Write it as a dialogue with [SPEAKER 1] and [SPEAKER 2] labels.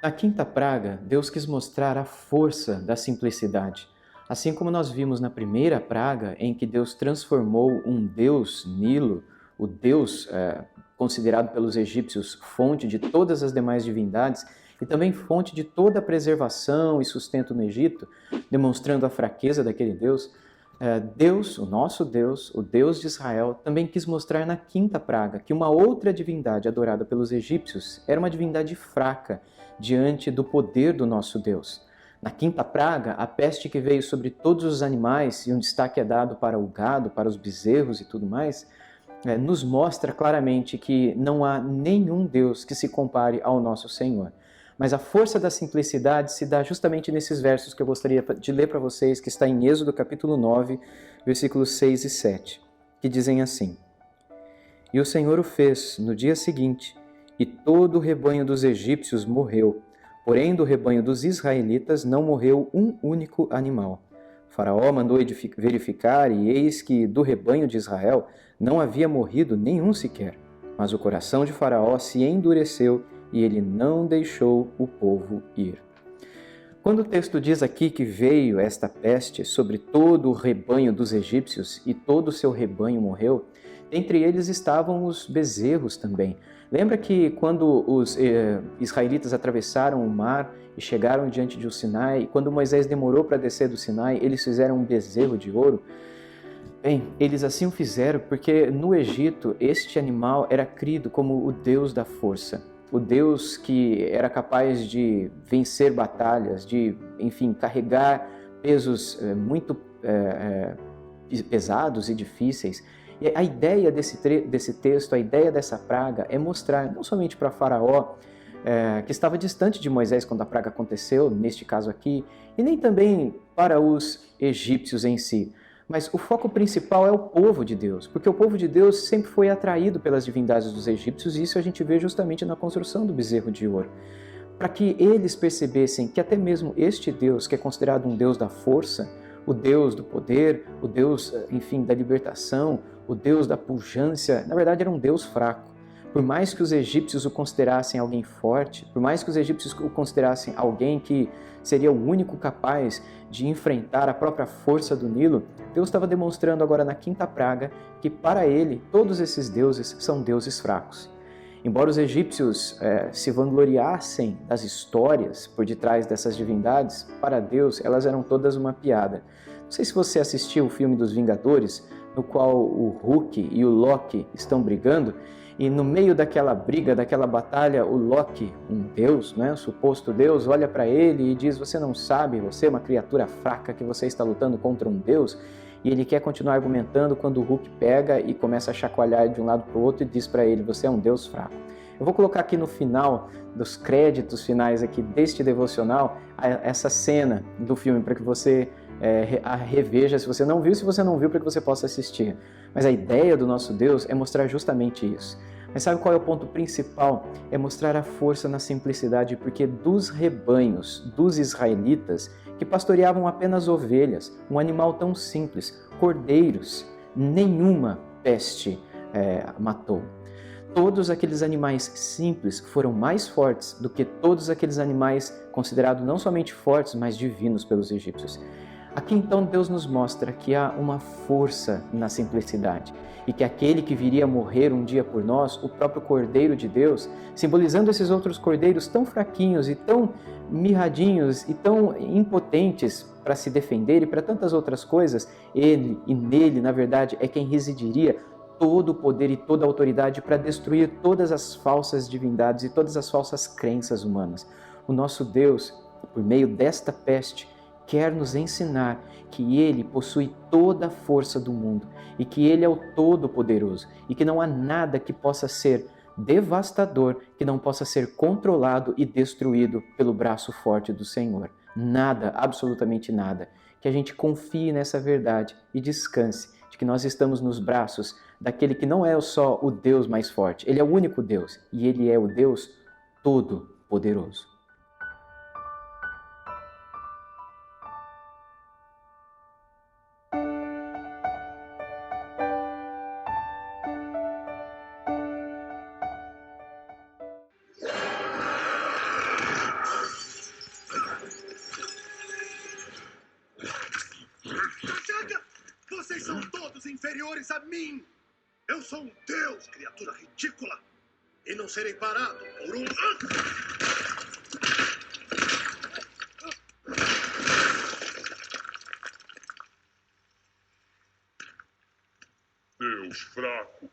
[SPEAKER 1] Na quinta praga, Deus quis mostrar a força da simplicidade. Assim como nós vimos na primeira praga, em que Deus transformou um deus, Nilo, o deus considerado pelos egípcios fonte de todas as demais divindades e também fonte de toda a preservação e sustento no Egito, demonstrando a fraqueza daquele Deus, Deus, o nosso Deus, o Deus de Israel, também quis mostrar na quinta praga que uma outra divindade adorada pelos egípcios era uma divindade fraca diante do poder do nosso Deus. Na quinta praga, a peste que veio sobre todos os animais, e um destaque é dado para o gado, para os bezerros e tudo mais, nos mostra claramente que não há nenhum Deus que se compare ao nosso Senhor. Mas a força da simplicidade se dá justamente nesses versos que eu gostaria de ler para vocês, que está em Êxodo capítulo 9, versículos 6 e 7, que dizem assim: E o Senhor o fez no dia seguinte, e todo o rebanho dos egípcios morreu, porém do rebanho dos israelitas não morreu um único animal. Faraó mandou verificar, e eis que do rebanho de Israel não havia morrido nenhum sequer. Mas o coração de Faraó se endureceu, e ele não deixou o povo ir. Quando o texto diz aqui que veio esta peste sobre todo o rebanho dos egípcios e todo o seu rebanho morreu, entre eles estavam os bezerros também. Lembra que quando os israelitas atravessaram o mar e chegaram diante do Sinai, quando Moisés demorou para descer do Sinai, eles fizeram um bezerro de ouro? Bem, eles assim o fizeram porque no Egito este animal era crido como o Deus da força. O Deus que era capaz de vencer batalhas, de, enfim, carregar pesos muito pesados e difíceis. E a ideia desse texto, a ideia dessa praga é mostrar não somente para Faraó, que estava distante de Moisés quando a praga aconteceu, neste caso aqui, e nem também para os egípcios em si, mas o foco principal é o povo de Deus, porque o povo de Deus sempre foi atraído pelas divindades dos egípcios, e isso a gente vê justamente na construção do bezerro de ouro. Para que eles percebessem que até mesmo este Deus, que é considerado um Deus da força, o Deus do poder, o Deus, enfim, da libertação, o Deus da pujança, na verdade era um Deus fraco. Por mais que os egípcios o considerassem alguém forte, por mais que os egípcios o considerassem alguém que seria o único capaz de enfrentar a própria força do Nilo, Deus estava demonstrando agora na quinta praga que para ele todos esses deuses são deuses fracos. Embora os egípcios se vangloriassem das histórias por detrás dessas divindades, para Deus elas eram todas uma piada. Não sei se você assistiu o filme dos Vingadores, no qual o Hulk e o Loki estão brigando, e no meio daquela briga, daquela batalha, o Loki, um deus, né, um suposto deus, olha para ele e diz: você não sabe, você é uma criatura fraca, que você está lutando contra um deus? E ele quer continuar argumentando quando o Hulk pega e começa a chacoalhar de um lado para o outro e diz para ele: você é um deus fraco. Eu vou colocar aqui no final, dos créditos finais aqui deste devocional, essa cena do filme para que você a reveja, se você não viu, para que você possa assistir. Mas a ideia do nosso Deus é mostrar justamente isso. Mas sabe qual é o ponto principal? É mostrar a força na simplicidade, porque dos rebanhos dos israelitas, que pastoreavam apenas ovelhas, um animal tão simples, cordeiros, nenhuma peste matou. Todos aqueles animais simples foram mais fortes do que todos aqueles animais considerados não somente fortes, mas divinos pelos egípcios. Aqui então Deus nos mostra que há uma força na simplicidade e que aquele que viria a morrer um dia por nós, o próprio Cordeiro de Deus, simbolizando esses outros cordeiros tão fraquinhos e tão mirradinhos e tão impotentes para se defender e para tantas outras coisas, ele e nele, na verdade, é quem residiria todo o poder e toda a autoridade para destruir todas as falsas divindades e todas as falsas crenças humanas. O nosso Deus, por meio desta peste, quer nos ensinar que Ele possui toda a força do mundo e que Ele é o Todo-Poderoso e que não há nada que possa ser devastador, que não possa ser controlado e destruído pelo braço forte do Senhor. Nada, absolutamente nada. Que a gente confie nessa verdade e descanse de que nós estamos nos braços daquele que não é só o Deus mais forte, Ele é o único Deus e Ele é o Deus Todo-Poderoso.
[SPEAKER 2] superiores a mim. Eu sou um deus, criatura ridícula. E não serei parado por um...
[SPEAKER 3] Deus fraco.